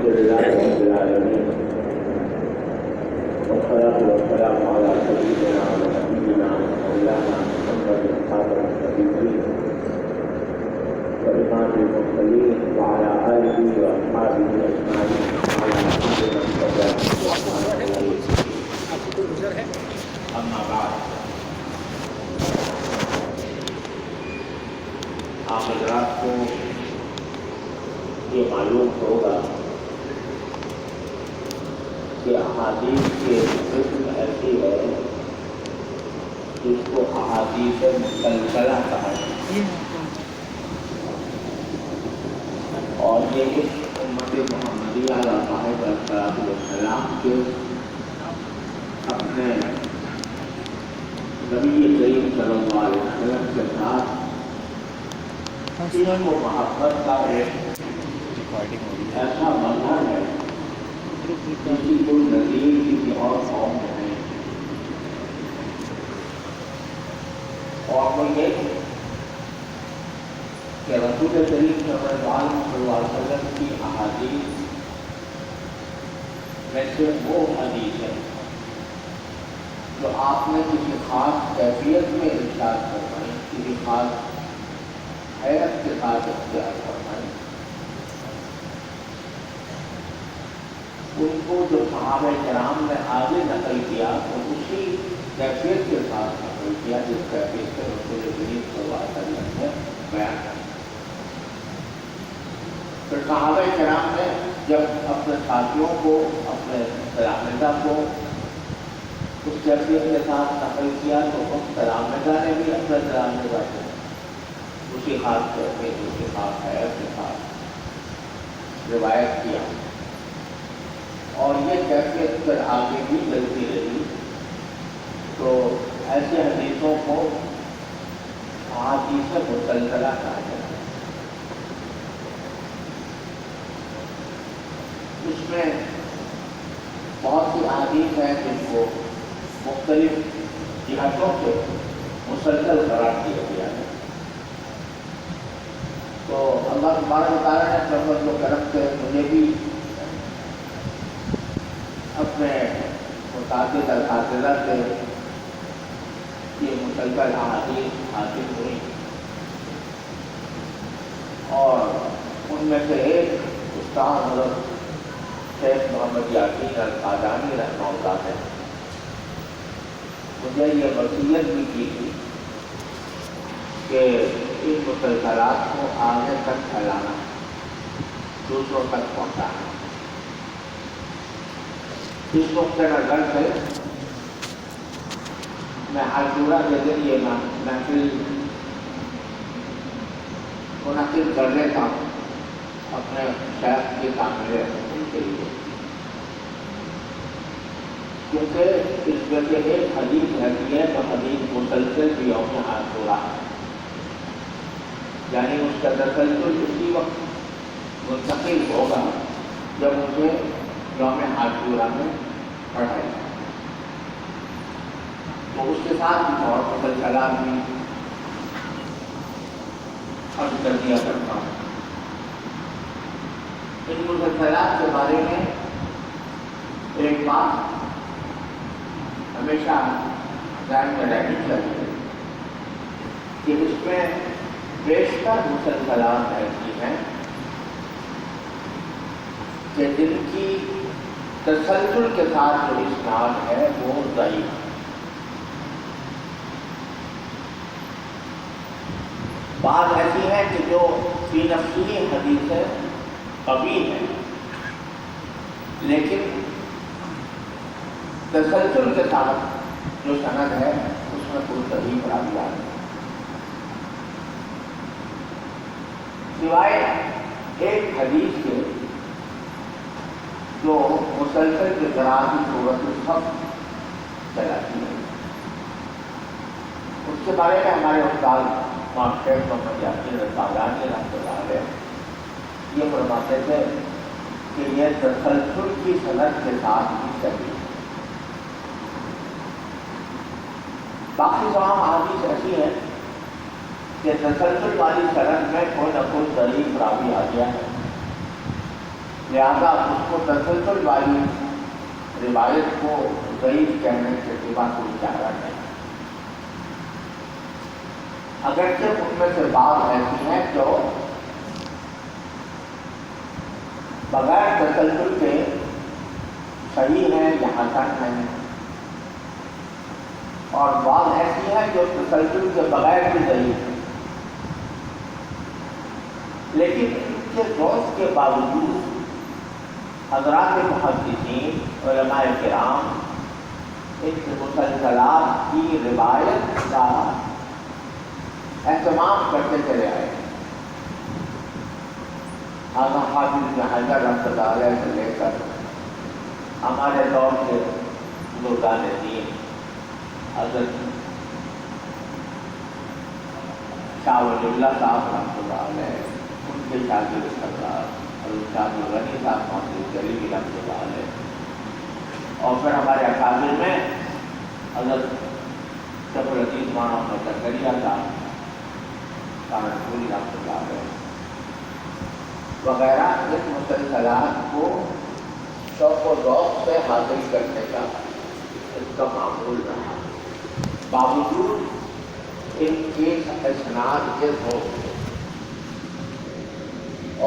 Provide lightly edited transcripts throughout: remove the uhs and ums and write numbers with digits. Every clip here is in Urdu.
الحمد لله رب العالمين والصلاة والسلام على سيدنا ونبينا مولانا محمد خاتم النبيين وإمام المرسلين وعلى آله وأصحابه أجمعين وعلى كل من تبعهم. أما بعد، آپ حضرات کو یہ معلوم ہوگا کہ احادیث کی قسم ایسی ہے جس کو احادیث مسلسلہ کہا جاتا ہے، اور یہ امت محمدیہ علیہ السلام کے اپنے نبی کریم صلی اللہ علیہ وسلم کے ساتھ ان کو محبت کا ایک ایسا مظہر ہے جس کی کوئی نظیر کسی اور قوم میں نہیں، اور وہ یہ کہ رسول کریم صلی اللہ علیہ وسلم کی احادیث میں سے وہ حدیث ہے جو آپ نے کسی خاص کیفیت میں ارشاد فرمائی، کسی خاص حیرت کے ساتھ اختیار فرمائی، ان کو جو صحابہ کرام نے آگے نقل کیا تو اسی کیفیت کے ساتھ نقل کیا جس کیفیت سے رسول کریم صلی اللہ علیہ وسلم نے بیان کیا۔ پھر صحابہ کرام نے جب اپنے ساتھیوں کو، اپنے تلامذہ کو اس کیفیت کے ساتھ نقل کیا تو اس تلامذہ نے بھی اپنے تلامذہ کو اسی خاص کیفیت، اسی خاص حیرت کے ساتھ روایت کیا، اور یہ کیفیت پھر آگے بھی چلتی رہی۔ تو ایسے حدیثوں کو احادیث مسلسلہ کہا جاتا ہے۔ اس میں بہت سی احادیث ہیں جن کو مختلف جہتوں سے مسلسل قرار دیا گیا ہے۔ تو اللہ تبارک و تعالیٰ نے اپنے فضل و کرم سے مجھے بھی اپنے متعدد اساتذہ سے یہ مسلسل احادیث حاصل ہوئی، اور ان میں سے ایک استاد حضرت شیخ محمد یاسین القادانی رحمہ اللہ نے مجھے یہ وصیت بھی کی تھی کہ ان مسلسلات کو آگے تک پھیلانا، دوسروں تک پہنچانا۔ اس نقطۂ نظر سے میں عاشورہ کے دن یہ محفل منعقد کر لیتا ہوں اپنے شیخ کے تعمیر ان کے لیے، کیونکہ اس میں سے ایک حدیث رہتی ہے تو حدیث مسلسل بھی یوم عاشورہ ہے، یعنی اس کا تسلسل اسی وقت منتقل ہوگا جب اسے یوم عاشورہ میں پڑھائے گا۔ تو اس کے ساتھ اور مسلسلات بھی عرض کر دیا کرتا ہوں۔ ان مسلسلات کے بارے میں ایک بات ہمیشہ ذہن میں رہنی چاہیے کہ اس میں بیشتر مسلسلات ایسی ہیں کہ جن کی تسلسل کے ساتھ جو اسناد ہے وہ ضعیف ہے۔ بعض ایسی ہیں کہ جو فی نفسی حدیثیں قوی ہیں، لیکن تسلسل کے ساتھ جو سند ہے اس میں کوئی ضعیف راویات ہے، سوائے ایک حدیث کے جو مسلسل کے ذرائع کی صورت میں سب چلاتی ہے۔ اس کے بارے میں ہمارے استاد شیخ محمد یاسین القادانی رحمۃ اللہ علیہ یہ فرماتے تھے کہ یہ تسلسل کی صنعت کے ساتھ ہی چلی۔ باقی تمام احادیث ایسی ہیں کہ تسلسل والی صنعت میں کوئی نہ کوئی ضعیف راوی آ گیا ہے، لہذا اس کو تسلسل والی روایت کو ضعیف کہنے سے سوا کوئی چارہ نہیں. اگرچہ ان میں سے بعض ایسی ہیں جو بغیر تسلسل کے صحیح ہیں یا حسن ہیں، اور بعض ایسی ہیں جو تسلسل کے بغیر بھی ضعیف ہیں. لیکن ان کے دوست کے باوجود حضرات محدثین علماء کرام ان مسلسلات کی روایت کا اہتمام کرتے چلے آئے. حافظ ابن حجر رحمۃ اللہ علیہ سے لے کر ہمارے دور کے بزرگان دین حضرت شاہ ولی اللہ صاحب رحمۃ اللہ علیہ، ان کے شاگرد سردار حضرت شاہ غنی صاحب محمد جلیلی رحمۃ اللہ علیہ، اور پھر ہمارے اکابر میں حضرت شفر عزیز مولانا محمد زکریا صاحب کانپوری رحمۃ اللہ علیہ وغیرہ اس مسلسلات کو شوق و ذوق سے حاصل کرنے کا اس کا معمول رہا، باوجود ان کے اسناد کے ہو.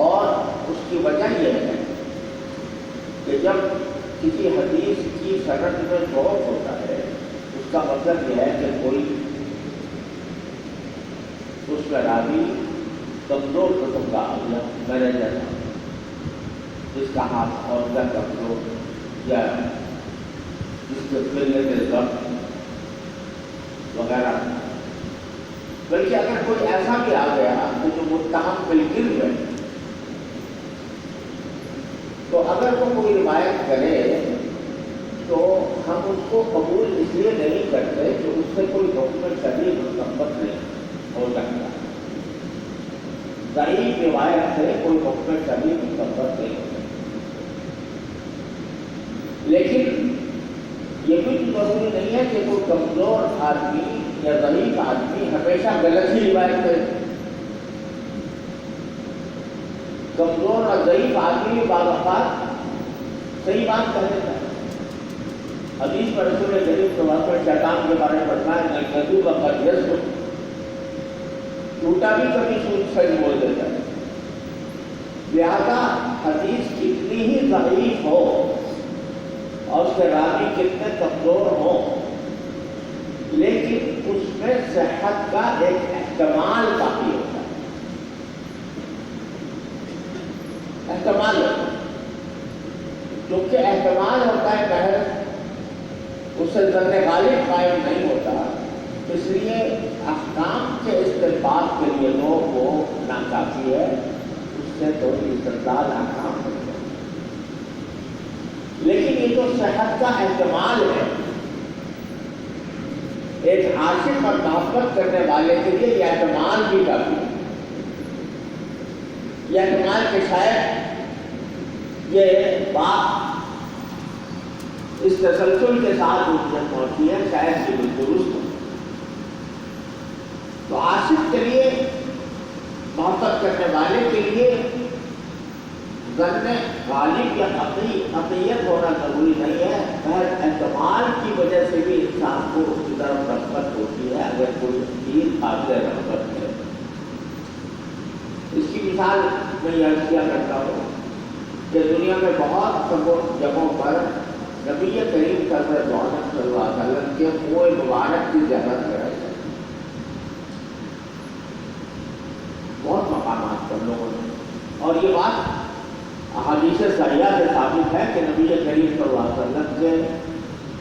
اور اس کی وجہ یہ ہے کہ جب کسی حدیث کی سند میں ذوق ہوتا ہے اس کا مطلب یہ ہے کہ کوئی اس کا راوی کمزور قسم کا میرے جیسا، جس کا ہاتھ حوصلہ کمزور یا جس کے پھیلنے کے ضبط وغیرہ. بلکہ اگر کوئی ایسا بھی آ گیا کہ جو متہم بالکل ہے، تو اگر وہ کوئی روایت کرے تو ہم اس کو قبول اس لیے نہیں کرتے کہ اس سے کوئی ڈاکومنٹ شدید مستقبت نہیں ہو سکتا. ضعیف روایت سے کوئی ڈاکومنٹ شدید مستقبت نہیں ہو سکتا. لیکن یہ بھی ضروری نہیں ہے کہ کوئی کمزور آدمی یا ضعیف آدمی ہمیشہ غلط ہی روایت کرے. کمزور اور ضعیف آدمی بعض اوقات صحیح بات کہہ دیتا ہے. حدیث پر رسول کریم صلی اللہ علیہ وسلم شیطان کے بارے میں فرمایا ہے کہ کذوب قد یصدق، جھوٹا بھی کبھی سچ بول دیتا ہے. لہذا حدیث کتنی ہی ضعیف ہو اور اس کے راوی کتنے کمزور ہوں، لیکن اس میں صحت کا ایک احتمال باقی ہوتا ہے. احتمال ہوتا ہے، کیونکہ احتمال ہوتا ہے محض اس سے ظن غالب قائم نہیں ہوتا. اس لیے احکام کے استنباط کے لیے لوگ وہ ناکافی ہے، اس سے تھوڑی استدلال احکام ہوتا ہے. لیکن یہ جو صحت کا احتمال ہے، ایک عاشق اور محبت کرنے والے کے لیے یہ احتمال بھی کافی ہے. یہ احتمال کہ شاید یہ بات اس تسلسل کے ساتھ اس میں پہنچی ہے، شاید یہ درست ہو. تو عاشق کے لیے، محبت کرنے والے کے لیے ظن غالب یا عقیت ہونا ضروری نہیں ہے. محض احتمال کی وجہ سے بھی انسان کو اس کی طرف رغبت ہوتی ہے اگر کوئی چیز قابل رغبت ہے. اس کی مثال میں یہ عرض کیا کرتا ہوں کہ دنیا میں بہت جگہوں پر نبی کریم صلی اللہ علیہ وسلم کے منہ مبارک کی زیارت کرائی جاتی ہے. بہت مقامات پر لوگوں نے، اور یہ بات احادیث صحیحہ سے ثابت ہے کہ نبی کریم صلی اللہ علیہ وسلم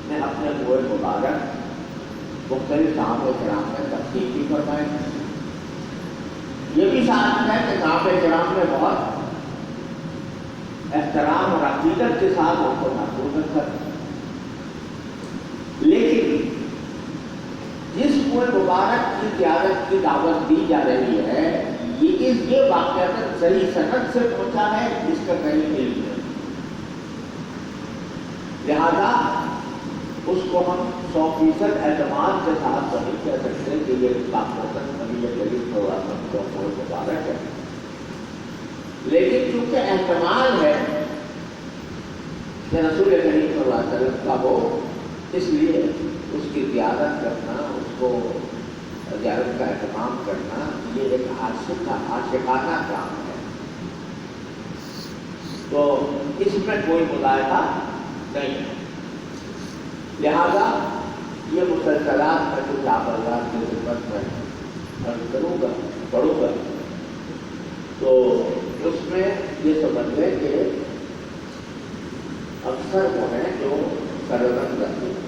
نے اپنے منہ مبارک مختلف صحابہ کرام میں تقسیم بھی فرمائے. یہ بھی ثابت ہے کہ صحابہ کرام نے بہت احترام اور عقیدت کے ساتھ ان کو محفوظ رکھا. لیکن جس منہ مبارک کی زیارت کی دعوت دی جا رہی ہے، یہ واقعات صحیح سند سے پہنچا ہے جس کا کہیں علم ہے. لہذا اس کو ہم 100% اعتماد کے ساتھ نہیں کہہ سکتے کہ یہ واقعات نبی کریم صلی اللہ علیہ وسلم کا منہ مبارک ہے. لیکن چونکہ احتمال ہے کہ رسول کریم صلی اللہ علیہ وسلم کا ہو، اس لیے اس کی زیارت کرنا، اس کو زیارت کا اہتمام کرنا، یہ ایک عاشقانہ کام ہے۔ تو اس میں کوئی مظاہرہ نہیں ہے، لہذا یہ مسلسلات میں کچھ آپ حضرات کی خدمت میں عرض کروں گا، پڑھوں گا، تو اس میں یہ سمجھ لیں کہ اکثر وہ ہیں جو سرگرم کرتے ہیں۔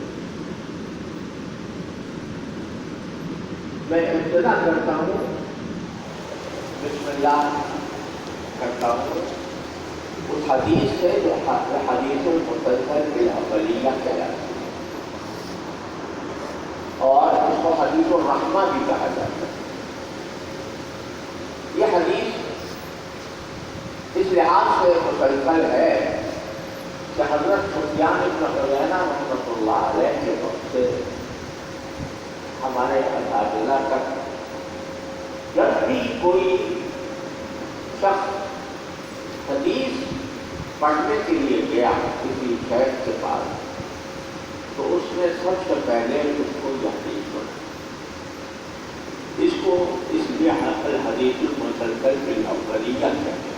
میں ابتدا کرتا ہوں، بسم اللہ کرتا ہوں اس حدیث سے جو حدیث المسلسل بالاولیہ کہلاتی ہے، اور اس کو حدیث الرحمہ بھی کہا جاتا ہے۔ یہ حدیث اس لحاظ سے مسلسل ہے کہ حضرت سفیان بن عیینہ رحمۃ اللہ علیہ کے وقت سے ہمارے اساتذہ تک جب بھی کوئی شخص حدیث پڑھنے کے لیے گیا کسی شیخ کے پاس، تو اس نے سب سے پہلے اس کو یہ حدیث پڑھی۔ اس کو اس لیے الحدیث المسلسل بالاولیہ کہتے ہیں،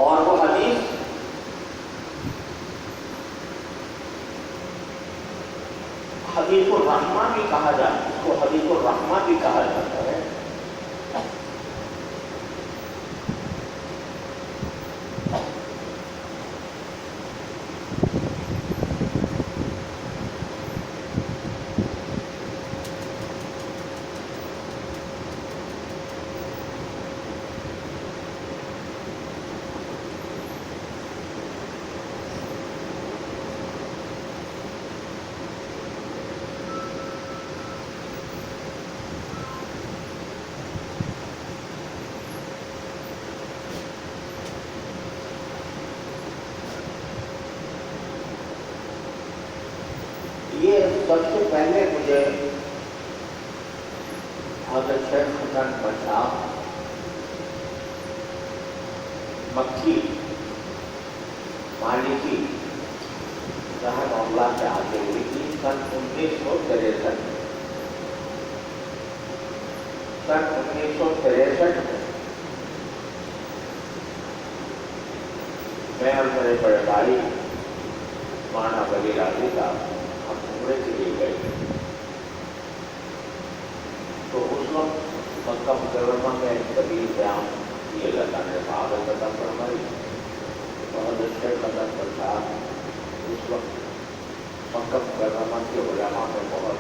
اور وہ حدیث حدیث الرحمہ بھی کہا جاتا ہے، اس کو حدیث الرحمہ بھی کہا جاتا ہے۔ سب سے پہلے مجھے حضرت شیخ حسن بشار مکی مالکی رحمہ اللہ سے آتے ہوئی تھی سن 1963 میں اور میرے بڑے بھائی مولانا ولی راضی صاحب ہم عمرے کے لیے گئے، تو اس وقت مکہ مکرمہ میں ایک طویل قیام یہ اللہ تعالیٰ نے سعادت عطا فرمائی۔ حضرت شیخ حسن بشار اس وقت مکہ مکرمہ کے علماء میں بہت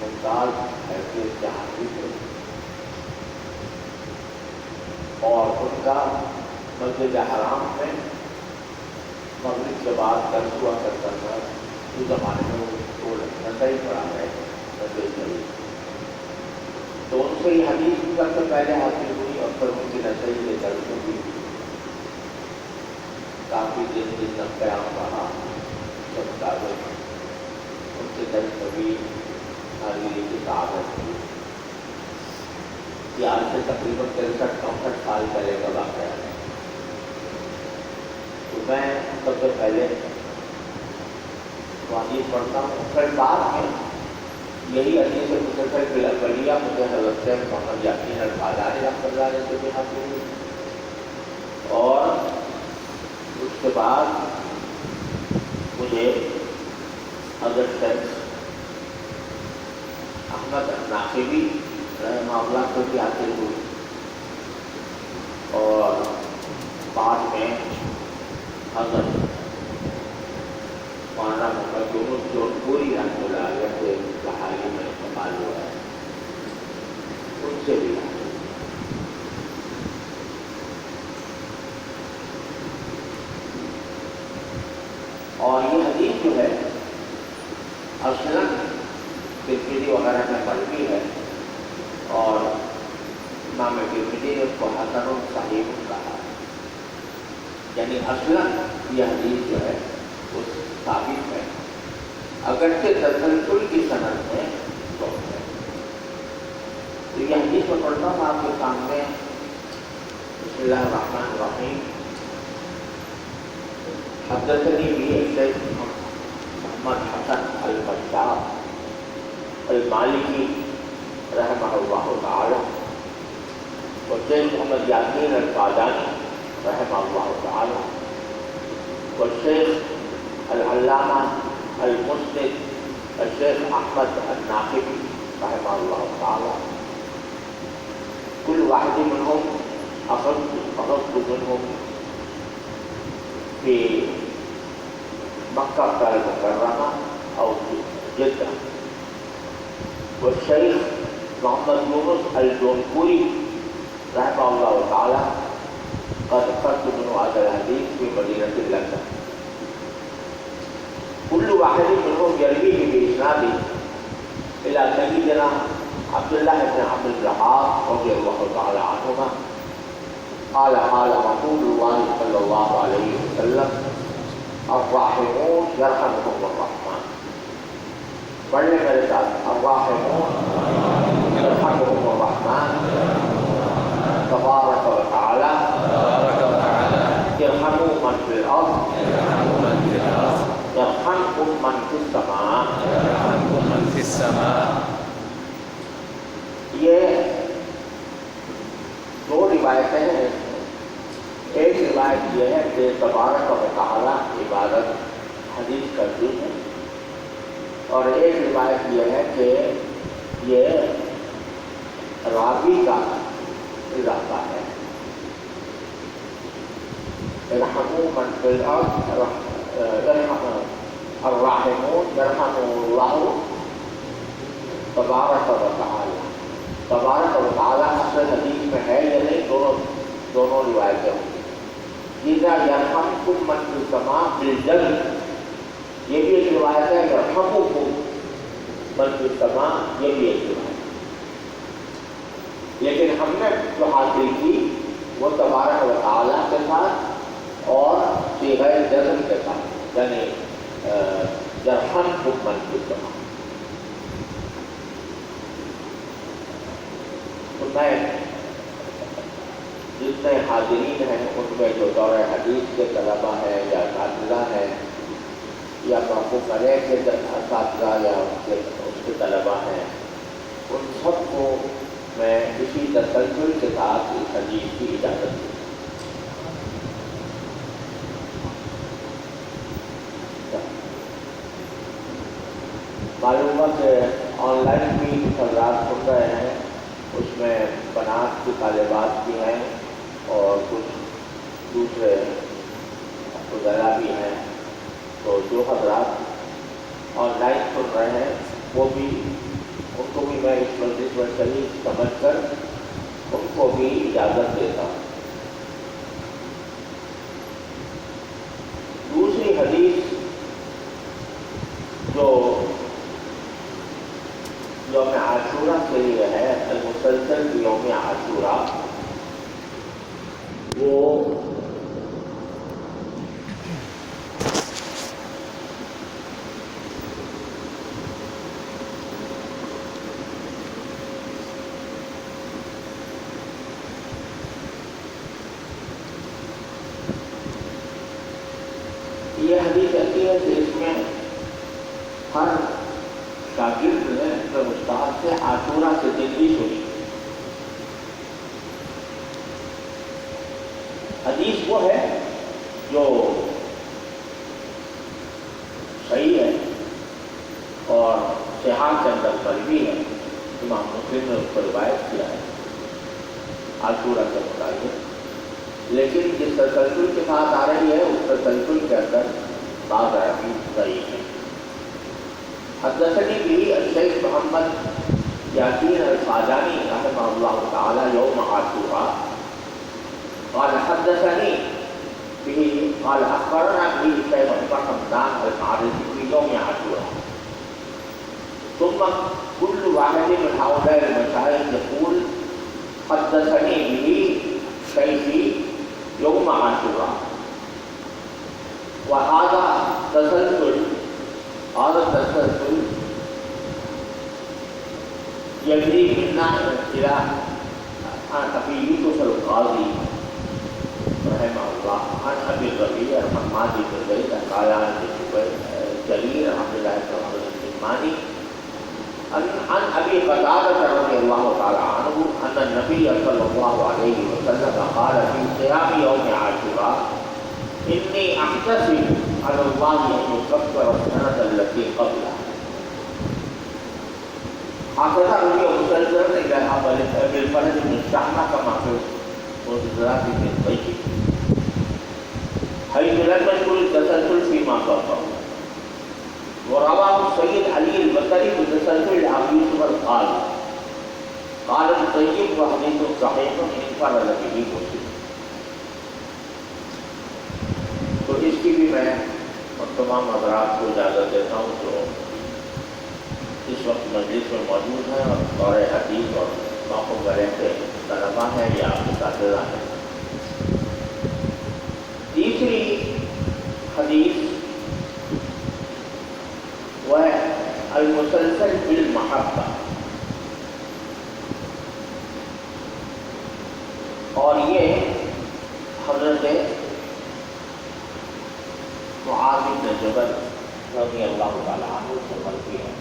ممتاز حیثیت کے حاصل تھے، اور ان کا مسجد حرام میں مغرب کے بعد درس ہوا کرتا تھا۔ اس زمانے میں وہ نسائی پڑھا ہے، نسائی شریف، تو ان سے یہ حدیث سب سے پہلے حاصل ہوئی، اور پھر ان کی نسائی کے درس ہوئی۔ کافی دن تک قیام رہا، جب تک ان کے درس بھی حاضری کی سعادت ہوئی۔ یہ آج سے تقریباً 63-64 سال پہلے کا واقعہ ہے۔ تو میں سب سے پہلے حدیث پڑھتا ہوں، پھر بعد میں یہی حدیث مسلسل بالاولیہ مجھے حضرت شیخ محمد یاسین الفادانی رحمۃ اللہ علیہ سے بھی حاصل ہوئی، اور اس کے بعد مجھے حضرت شیخ احمد ناقبی رحمہ اللہ سے بھی حاصل ہوئی، اور بعد میں حضرت مولانا محمد یونس جونپوری رحمۃ اللہ علیہ سے حال ہی میں استعمال ہوا ہے، ان سے بھی اور یہ حدیث جو ہے اصلاً ترمذی وغیرہ میں مروی ہے، اور امام ترمذی نے اس کو حسن صحیح کہا، یعنی اصلاً یہ حدیث جو ہے وہ ثابت ہے، اگرچہ تسلسل کی سند میں تو ہے۔ تو یہ حدیث میں پڑھتا ہوں آپ کے سامنے، بسم اللہ الرحمن الرحیم۔ حدثني به الشيخ محمد حسن الفتاح المالكي رحمه الله تعالى والشيخ محمد ياسين القاداني رحمه الله تعالى والشيخ العلامة المسند الشيخ أحمد الناقبي رحمه الله تعالى. كل واحد منهم أخذت منهم في مكة المكرمة أو في جدة. والشيخ محمد يونس الجونپوری رحمه الله تعالى قد أخذت منه هذا الحديث في مدينة لندن. كل واحد منهم يرويه بإسناده إلى سيدنا عبد الله بن عبد الوهاب رضي الله تعالى عنهما قال قال رسول الله صلى الله عليه وسلم الراحمون يرحمهم الرحمن. پڑھنے میرے ساتھ الراحمون يرحمهم الرحمن تبارك وتعالى ارحموا من في الأرض يرحمكم من في السماء. یہ دو روایتیں ہیں. ایک روایت یہ ہے کہ تبارک و تعالی عبادت حدیث کرتی ہے اور ایک روایت یہ ہے کہ یہ راوی کا اضافہ ہے. ارحموا من فی الارض الراحمون یرحمهم اللہ تبارک و تعالی. تبارک و تعالی اصل حدیث میں ہے یا نہیں، دونوں روایتیں ہوں گی. اذا یرحمکم من فی السماء بالجر، یہ بھی ایک روایت ہے. یرحمکم من فی السماء، یہ بھی ایک روایت ہے. لیکن ہم نے جو حاصل کی وہ تبارک و تعالی کے ساتھ اور صیغہ جزم کے ساتھ، یعنی یرحمکم من فی السماء. تو میں جتنے حاضرین ہیں ان میں جو دورہ حدیث کے طلبہ ہیں یا اساتذہ ہیں یا محفوظ علیہ کے اساتذہ یا اس کے طلبہ ہیں، ان سب کو میں اسی تسلسل کے ساتھ اس حدیث کی اجازت دوں. معلوم ہوا کہ آن لائن بھی حضرات سن رہے ہیں، اس میں بنات کی طالبات بھی ہیں اور کچھ دوسرے وغیرہ بھی ہیں. تو جو حضرات آن لائن سن رہے ہیں وہ بھی، ان کو بھی میں اس مسجد میں شریک سمجھ کر ان کو بھی اجازت دیتا ہوں. دوسری حدیث جو یوم عاشورہ کے لیے ہے، المسلسل یوم عاشورہ، وہ یہ حدیث ایسی ہے کہ اس میں ہر شاگرد نے اپنے استاد سے عاشورہ سے زندگی سنی. حدیث وہ ہے جو صحیح ہے اور صحاح کے اندر مروی ہے. امام مسلم نے اس کو روایت کیا ہے عاشورہ کے متعلق، لیکن جس تسلسل کے ساتھ آ رہی ہے اس تسلسل کے اندر بعض احادیث صحیح ہے. حدثني به الشيخ محمد ياسين القاداني رحمه الله تعالى يوم عاشوراء قال حدثني به قال أخبرنا به الشيخ عمر حمدان المعرفي في يوم عاشوراء. ثم كل واحد من هؤلاء المشايخ يقول حدثني به شيخي يوم عاشوراء. وهذا تسلسل، هذا التسلسل يجري منا إلى أبي يوسف القاضي رحمه الله عن أبي الربيع الحمادي بن زيد تعالى عن جليل عبد الله بن عمرو السلماني عن أبي قتادة رضي الله تعالى عنه أن النبي صلى الله عليه وسلم قال في صيام يوم عاشوراء إني أحتسب على الله أن يكفر السنة التي قبلها. حصلها اليوم مسلسل إلى عمل بالفرد من الشحنة كما في المنزلات من الطيب حيث لم يدخل التسلسل فيما قبله. ورواه السيد علي البصري بتسلسل أبي يوسف قال الطيب وحديث صحيح انفرد به مسلم. تو اس کی بھی میں تمام حضرات کو اجازت دیتا ہوں جو اس وقت مجلس میں موجود ہیں اور دور حدیث اور موقع بڑے کے طلبا ہیں یا اساتذہ ہیں. تیسری حدیث وہ المسلسل بالمحبہ، اور یہ حضرت معاذ بن جبل رضی اللہ تعالیٰ عنہ سے مروی ہے.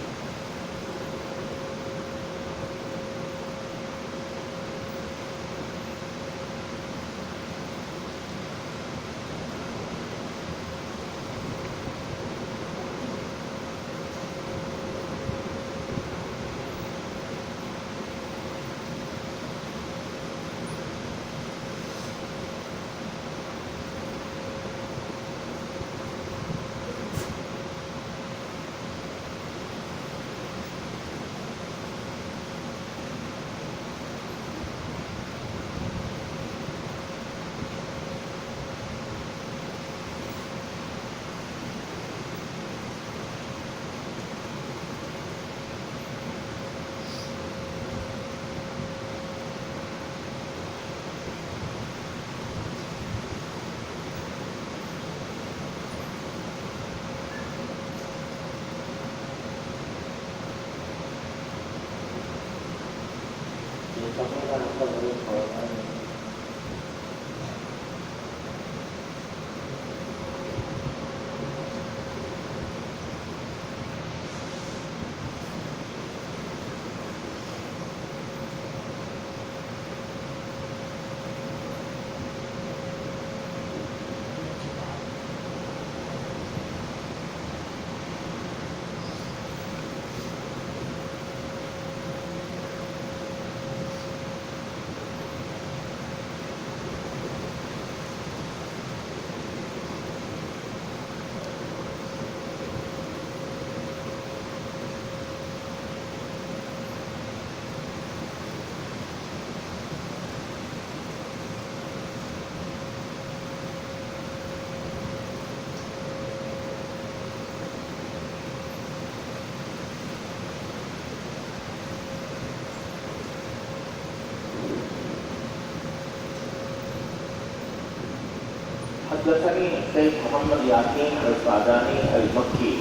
حدثني الشيخ محمد ياسين الفاداني المكي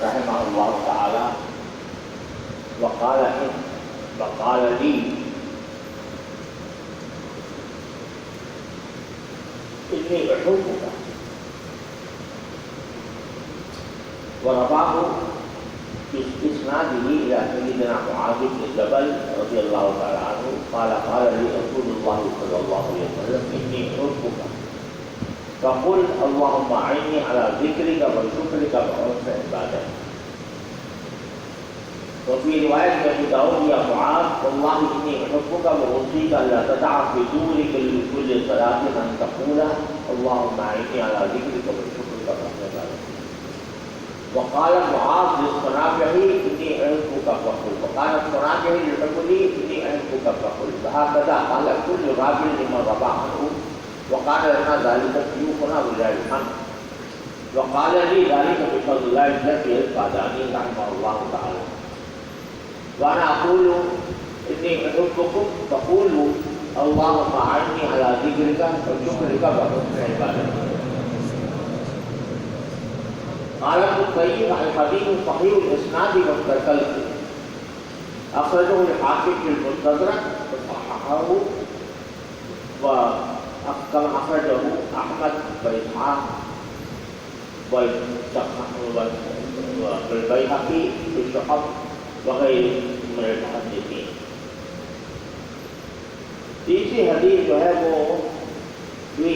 رحمه الله تعالى وقال لي إني أحبك، ورفعه بإسناده إلى سيدنا معاذ بن جبل رضي الله تعالى عنه قال لي رسول الله صلى الله عليه وسلم إني أحبك فقل اللهم أعني على ذكرك وشكرك وحسن عبادتك. وفي رواية أبي داود يا معاذ والله إني أحبك وأوصيك ألا تدع في دورك لكل صلاة أن تقول اللهم أعني على ذكرك وشكرك وحسن عبادتك. وقال معاذ للصنابحي إني أحبك فقل، وقال الصنابحي للحبلي إني أحبك فقل. فهكذا قال كل راجل لمن رفع عنه. وقال لنا ذلك شيوخنا ولله الحمد، وقال لي ذلك بفضل الله الذي الفاداني رحمه الله تعالى. وانا اقول اني احبكم فقولوا اللهم اعني على ذكرك وشكرك وحسن عبادتك. قال ابن القيم الحديث صحيح الاسناد والتسلسل، اخرجه الحاكم في المستدرك وصححه كما أخرجه أحمد وإسحاق والبيهقي في الشعب وغيره من المحدثين. تیسری حدیث جو ہے وہ بھی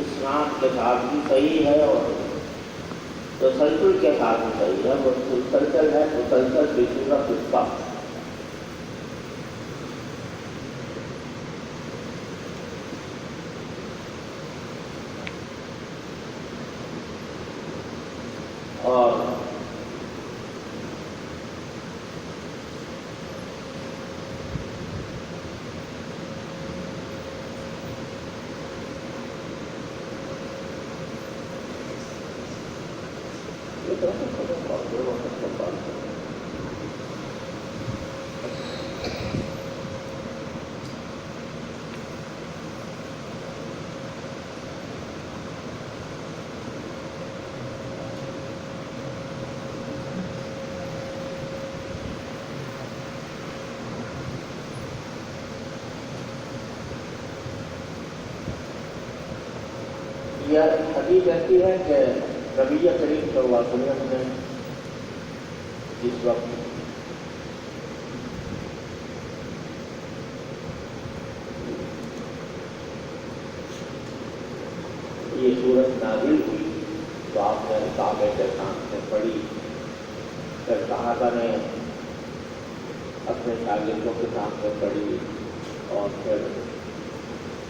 اسناد کے ساتھ بھی صحیح ہے اور تسلسل کے ساتھ بھی صحیح ہے. وہ مسلسل ہے، مسلسل بصورت الصف. اور یہ حدیث ایسی ہے کہ نبی کریم صلی اللہ علیہ وسلم نے جس وقت یہ سورت نازل ہوئی تو آپ نے کعبے کے سامنے پڑھی. پھر صحابہ نے اپنے شاگردوں کے سامنے پڑھی اور پھر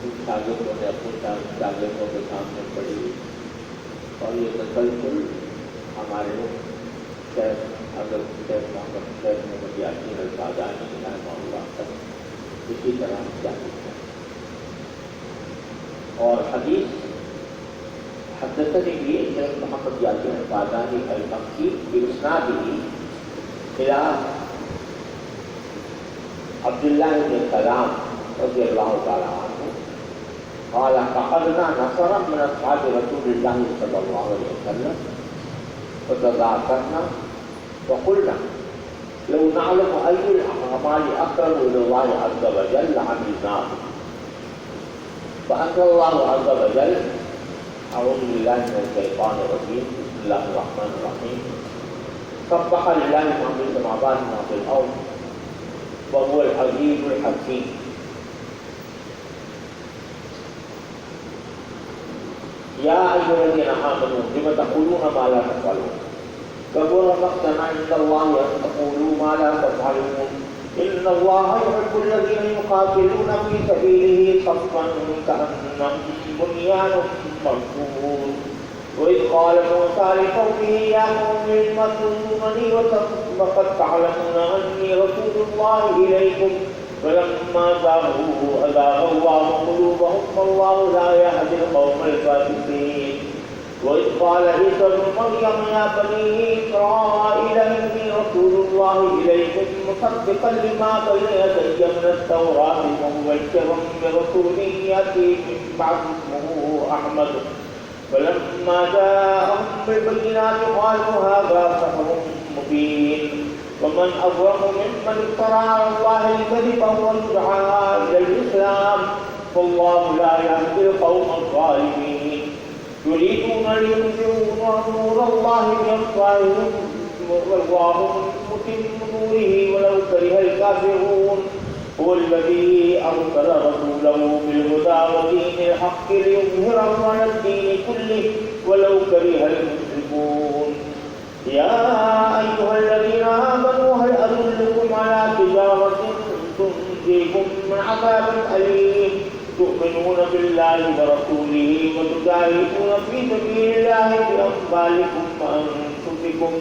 ان شاگردوں نے اپنے شاگردوں کے سامنے پڑھی. اور یہ تسلسل ہمارے شیخ حضرت شیخ محمد شیخ محمد یاسین الفادانی رحمہ اللہ تک اسی طرح جاری ہے. اور حدیث حدثني به شیخ محمد یاسین الفادانی المکی بإسناده إلى عبد الله بن سلام رضي الله تعالى عنه قال فقدنا نفرا من اصحاب رسول الله صلى الله عليه وسلم فتذاكرنا وقلنا لو نعلم اي الاعمال اقرب الى الله عز وجل لعملناه. فانزل الله عز وجل اعوذ بالله من الشيطان الرجيم بسم الله الرحمن الرحيم سبح لله ما في السماوات وما في الارض وهو العزيز الحكيم. یا ایھا الذین آمنوا لم تقولون ما لا تفعلون کبر مقتا عند اللہ ان تقولوا ما لا تفعلون ان اللہ يحب الذین يقاتلون في سبیلہ صفا كأنهم بنیان مرصوص. وإذ قال موسى لقومه يا قوم لم تؤذونني وقد تعلمون أني رسول الله إليكم فلما زاغوا أزاغ الله قلوبهم والله لا يهدي القوم الفاسقين. وإذ قال عيسى ابن مريم يا بني إسرائيل إني رسول الله إليكم مصدقا لما بين يدي من التوراة ومبشرا برسول يأتي من بعد اسمه أحمد. فلما جاءهم بالبينات قالوا هذا سحر مبين. ومن أظلم ممن افترى على الله الكذب وهو يدعى إلى الإسلام والله لا يهدي القوم الظالمين. يريدون ليطفئوا نور الله بأفواههم والله متم نوره ولو كره الكافرون. هو الذي أرسل رسوله بالهدى ودين الحق ليظهره على الدين كله ولو كره المشركون. يا أيها الذين آمنوا هل أدلكم على تجارة تنجيكم من عذاب أليم تؤمنون بالله ورسوله وتجاهدون في سبيل الله بأموالكم وأنفسكم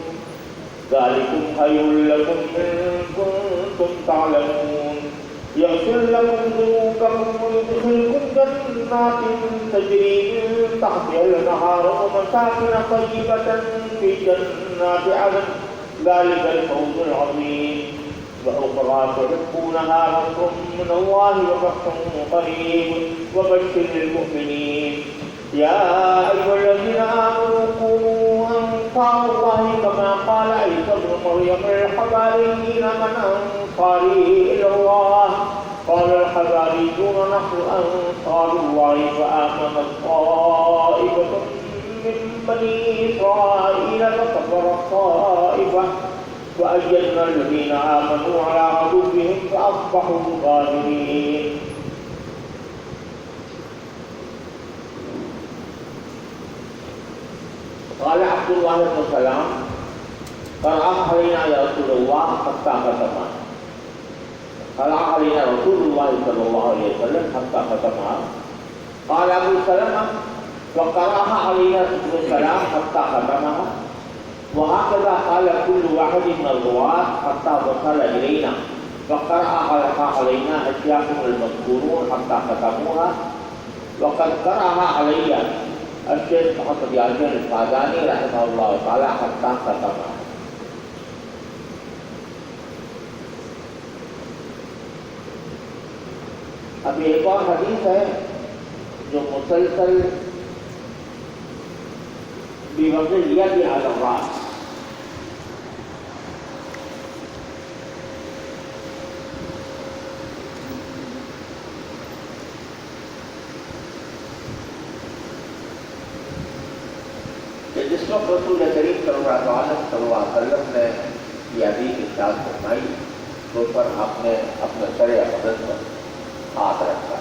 ذلكم خير لكم إن كنتم تعلمون. يغفر لكم ذنوبكم ويدخلكم جنات تجري من تحتها الأنهار ومساكن طيبة في جنات عدن ذلك الفوز العظيم. وأخرى تحبونها نصر من الله وفتح قريب وبشر المؤمنين. يا أيها الذين آمنوا كونوا أنصار الله كما قال عيسى ابن مريم للحواريين من أنصاري إلى الله قال الحواريون نحن أنصار الله فآمنت طائفة من من بني إسرائيل فكفر الطائفة وأيدنا الذين آمنوا على عدوهم فأصبحوا ظاهرين. قال عبد الله بن سلام قرأ علينا يا رسول الله حتى ختمها. قرأ علينا رسول الله صلى الله عليه وسلم حتى ختمها. قال أبو سلمة وقرأها علينا ابن سلام حتى ختمها. وهكذا قال كل واحد من الرواة حتى وصل إلينا فقرأها علينا أشياخنا المذكورون حتى ختموها. وقد قرأها علي الشيخ محمد یاسین القادانی رحمہ اللہ تعالی حتى ختمها. اب ایک اور حدیث ہے جو مسلسل بوجہ ید علی الراس، کہ جس وقت رسول کریم صلی اللہ علیہ وسلم نے یہ حدیث ارشاد فرمائی تو پر آپ نے اپنے سر اقدس پر ہاتھ رکھا.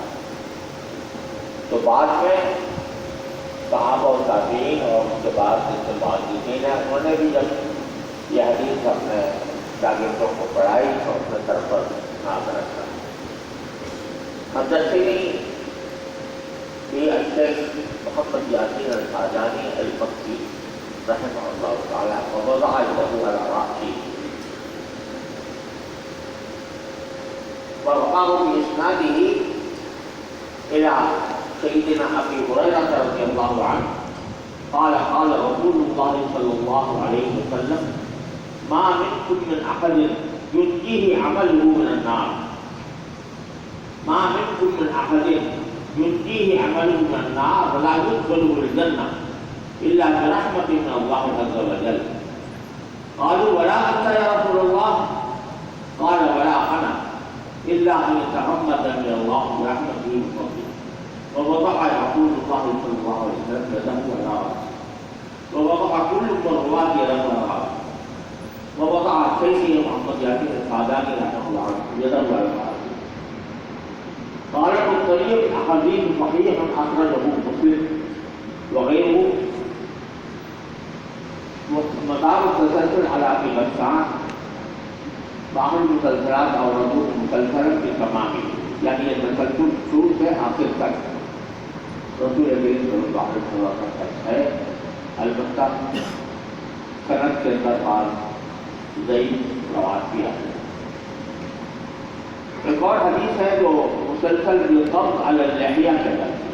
تو بعد میں صحابہ و تابعین اور اس کے بعد جتنے محدثین ہیں انہوں نے بھی جب یہ حدیث اپنے شاگردوں کو پڑھائی تو اپنے سر پر ہاتھ رکھا. حدثنی بھی الشیخ محمد یاسین القادانی المکی رحمہ اللہ تعالی ووضع يده على رأسه ورفعه بإسناده إلى سيدنا أبي هريرة رضي الله عنه قال قال رسول الله صلى الله عليه وسلم ما منكم من أحد ينجيه عمله من النار ما منكم من أحد ينجيه عمله من النار ولا يدخله الجنة إلا برحمة من الله عز وجل. قالوا ولا أنت يا رسول الله؟ قال ولا أنا إلا أن يتغمد من الله برحمته وفضله. ووضع رسول الله صلى الله عليه وسلم يده على رأسه ووضع كل من رواه يده على رأسه ووضع الشيخ محمد ياسين القاداني رحمه الله يده على رأسه. قال ابن الطيب أحاديث صحيح أخرجه مسلم وغيره. مدار التسلسل على أبي غسان بعض المسلسلات اور ردود مسلسل کی تمامی، یعنی یہ تسلسل شروع سے آخر تک رسول کریم صلی اللہ علیہ وسلم تک ہے. البتہ سند کے اندر بعض ضعیف روایات بھی آتے ہیں. ایک اور حدیث ہے جو مسلسل بالضبط علی اللحیہ کے اندر،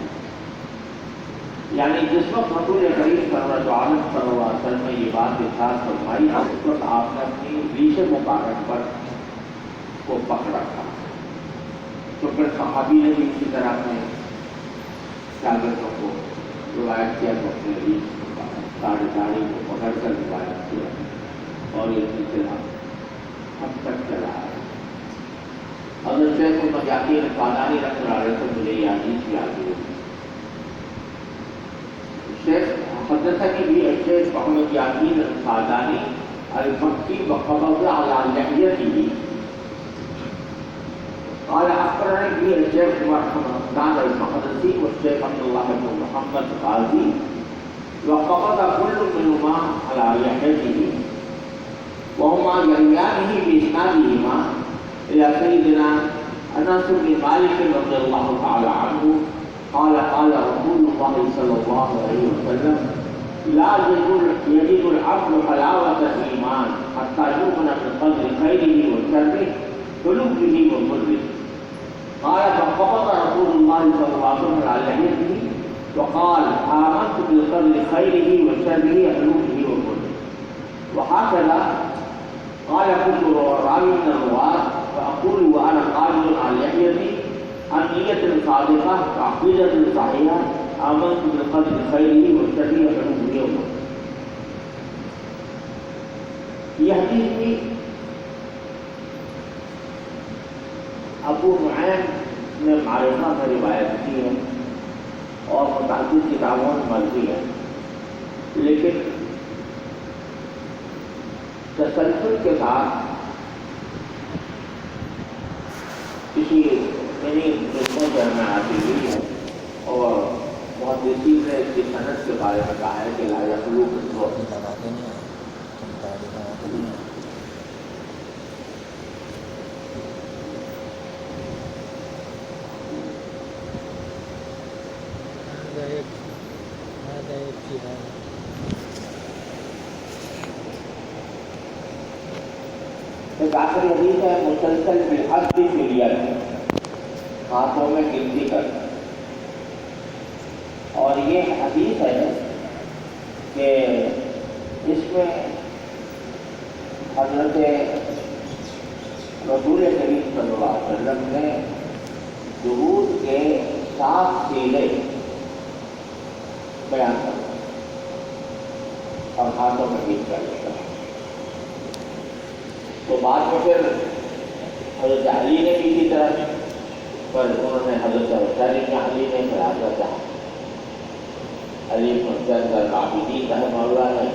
یعنی جس وقت رسول کریم صلی اللہ علیہ وسلم نے یہ بات ارشاد فرمائی اس وقت آپ نے اپنی ریش مبارک پر کو پکڑا تھا. تو پھر صحابی نے بھی اسی طرح اپنے شاگردوں کو روایت کیا تو اپنے ریش ساڑھے داڑھی کو پکڑ کر روایت کیا اور یہ سلسلہ اب تک چلا ہے. حضرت شیخ محمد یاسین القادانی رحمۃ اللہ علیہ سے مجھے یہ حدیث یاد ہوئی. شیخ حدثني به الشيخ محمد ياسين القاداني المكي وقبض على لحيته قال أخبرني به الشيخ محمد المقدسي والشيخ عبد الله بن محمد القاضي وقبض كل منهما على لحيته وهما يرويانه بإسنادهما إلى سيدنا أنس بن مالك رضي الله تعالى عنه قال قال رسول الله صلى الله عليه وسلم لا يجد العبد حلاوة الإيمان حتى يؤمن بقدر خيره وشره ولبه ومره. قال فقبض رسول الله صلى الله عليه وسلم على لحيته وقال آمنت بقدر خيره وشره ولبه ومره. وهكذا قال كل راوي من الرواة فأقول وأنا قائل على لحيتي النية صادقة عقيدة صحيحة آمنت بالقدر خيره وشره ولبه ومره. یہ حدیث بھی ابو نعیم نے معرفہ میں روایت کی ہے اور متعدد کتابوں میں مروی ہے. لیکن تسلسل کے ساتھ کسی دوستوں سے ہمیں حاصل ہوئی ہے اور محدثین نے اس کی صنعت کے بارے میں کہا ہے کہ لا یخلو ایک آخری حدیث ہے مسلسل بالحد فی الید، ہاتھوں میں گنتی کر، اور یہ حدیث ہے کہ اس میں حضرت رسول کریم صلی اللہ علیہ وسلم نے درود کے 7 سیلے بیان کر اور ہاتھوں میں گنت کر لے کر، تو بعد میں پھر حضرت علی نے بھی اسی طرح، پر انہوں نے حضرت حسین علی نے پھر حضرت علی بن العابدین رحمہ اللہ نے،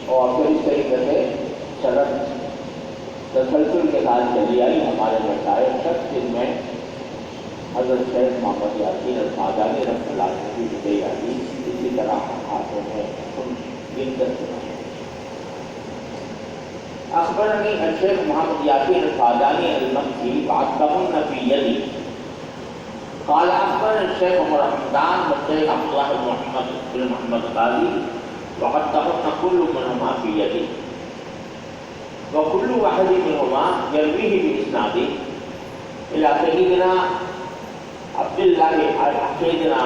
اور پھر اس طریقے سے سند تسلسل کے ساتھ چلی آئی ہمارے مشائخ تک، جن میں حضرت شیخ محمد یاسین الفادانی رحمۃ اللہ نے بھی بدئی آئی، اسی طرح ہاتھوں میں گنت سنا۔ اخبرنی الشیخ محمد یاسین الفادانی المکی بعثهن فی یدی قال اخبرني الشيخ عمر حمدان والشيخ عبد الله بن محمد بن محمد قاضي وقدهن كل منهما في يدي وكل واحد منهما يرويه بإسناده إلى سيدنا عبد الله سيدنا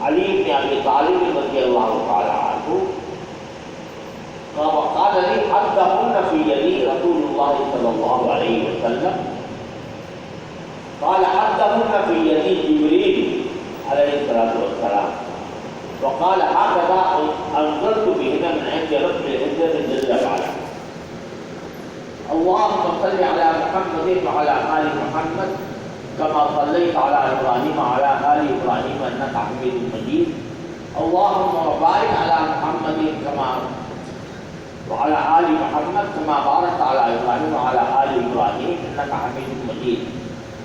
علي بن أبي طالب رضي الله تعالى عنه، وقال لي حدهن في يدي رسول الله صلى الله عليه وسلم، قال حدهن في يدي جبريل عليه الصلاة والسلام، وقال هكذا أنزلت بهن من عند رب العزة جل وعلا، اللهم صل على محمد وعلى آل محمد كما صليت على إبراهيم وعلى آل إبراهيم إنك حميد مجيد، اللهم بارك على محمد وعلى آل محمد كما باركت على إبراهيم وعلى آل إبراهيم إنك حميد مجيد،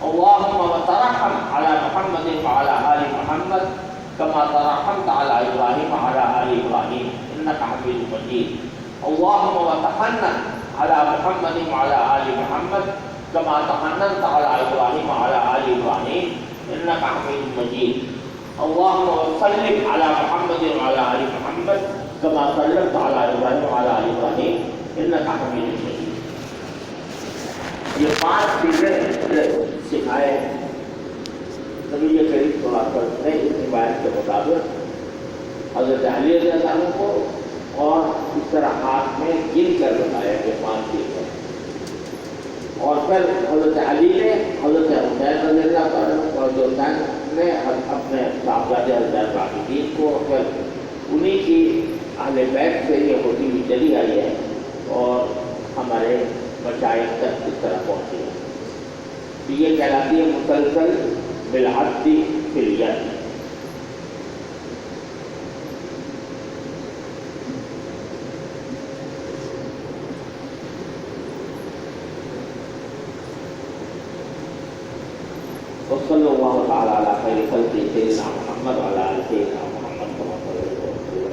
اللهم وترحم على محمد وعلى آل محمد كما ترحمت على إبراهيم وعلى آل إبراهيم إنك حميد مجيد، اللهم وتحنن على محمد وعلى آل محمد كما تحننت على إبراهيم وعلى آل إبراهيم إنك حميد مجيد، اللهم وسلم على محمد وعلى آل محمد كما سلمت على إبراهيم وعلى آل إبراهيم إنك حميد مجيد۔ یہ 5 چیزیں سکھائے نبی کریم صلی اللہ علیہ وسلم نے اس روایت کے مطابق حضرت علی رضی اللہ عنہ کو، اور اس طرح ہاتھ میں گن کر بتایا کہ 5 چیزیں، اور پھر حضرت علی نے حضرت حسین رضی اللہ عنہ اور حسین نے اپنے صاحبزادے حضرت العابدین کو، اور پھر انہی کی اہل بیت سے یہ ہوتی ہوئی چلی آئی ہے اور ہمارے مشائخ تک اس طرح پہنچی ہے۔ تو یہ کہلاتی ہے مسلسل بالحد فی الید۔ وصلی اللہ تعالی علی خیر خلقہ سیدنا محمد وعلی آل سیدنا محمد کما صلیت وسلم۔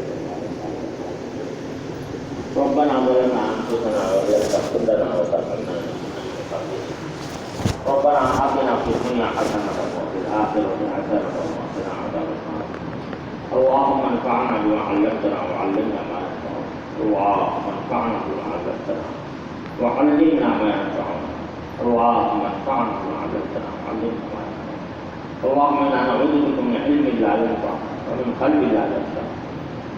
ربنا ظلمنا انفسنا وان لم تغفر لنا وترحمنا ربنا آتنا في الدنيا حسنة وفي الآخرة حسنة وقنا عذاب النار، اللهم انفعنا بما علمتنا وعلمنا ما ينفعنا، اللهم انفعنا بما علمتنا وعلمنا ما ينفعنا، اللهم انفعنا بما علمتنا وعلمنا ما ينفعنا، اللهم انا نعوذ بك من علم لا ينفع ومن قلب لا يخشع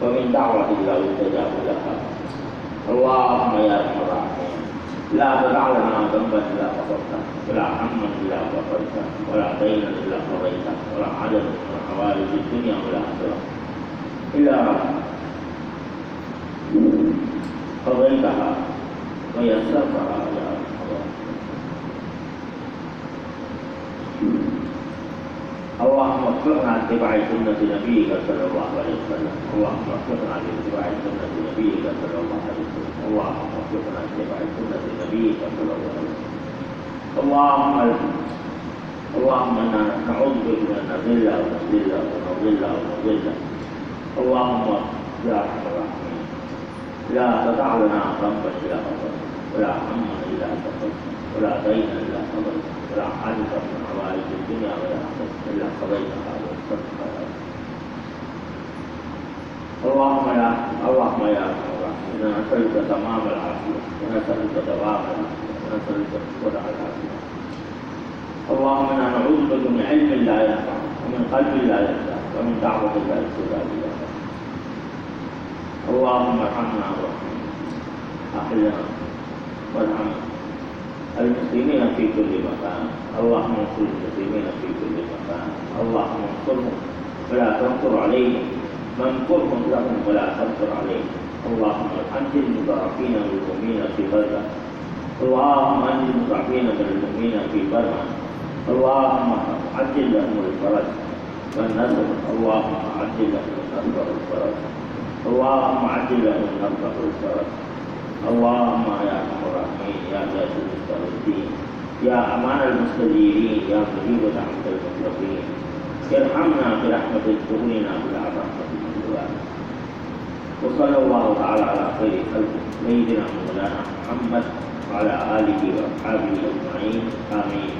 ومن دعوة لا يستجاب لها، اللهم يا ارحم الراحمين لا تدع لنا ذنبا الا غفرته ولا هما الا غفرته ولا دينا الا قضيته ولا عجزا من حوائج الدنيا والاخره الا قضيتها ويسرتها يا ارحم الراحمين، اللهم وفقنا لاتباع سنة نبيك صلى الله عليه وسلم. اللهم وفقنا لاتباع سنة نبيك صلى الله عليه وسلم. اللهم وفقنا لاتباع سنة نبيك صلى الله عليه وسلم. اللهم انا نعوذ بك من ان نضل او نضل او نضل او نضل. اللهم يا ارحم الراحمين لا تدع لنا ذنبا الا غفرته ولا هما الا فرجته ولا دينا الا قضيته ولا حاجة من حوائج الدنيا والاخره الا قضيتها ويسرتها. اللهم يا ارحم الراحمين انا نسالك تمام العافيه ونسالك دوام العافيه ونسالك ودع العافيه. اللهم انا نعوذ بك من علم لا ينفع ومن قلب لا يخشع ومن دعوة لا يستجاب لها. اللهم ارحمنا وارحمنا احلنا وارحم المسلمين في كل مكان. اللهم انصر المسلمين في كل مكان. اللهم انصرهم ولا تنصر عليهم وانصرهم لهم ولا تنصر عليهم. اللهم انجل المضعفين من المؤمنين في غزة. اللهم انجل المضعفين من المؤمنين في برما. اللهم عجل لهم الفرج والنصر. اللهم عجل لهم النصر والفرج. اللهم عجل لهم النصر والفرج. اللهم يا ارحم الراحمين يا جاد المستغيثين يا امان المستجيرين يا مجيب دعوة المطلقين ارحمنا برحمتك تغنينا بالعطاء والجوار. وصلى الله تعالى على خير خلقه سيدنا مولانا محمد وعلى اله واصحابه اجمعين. امين.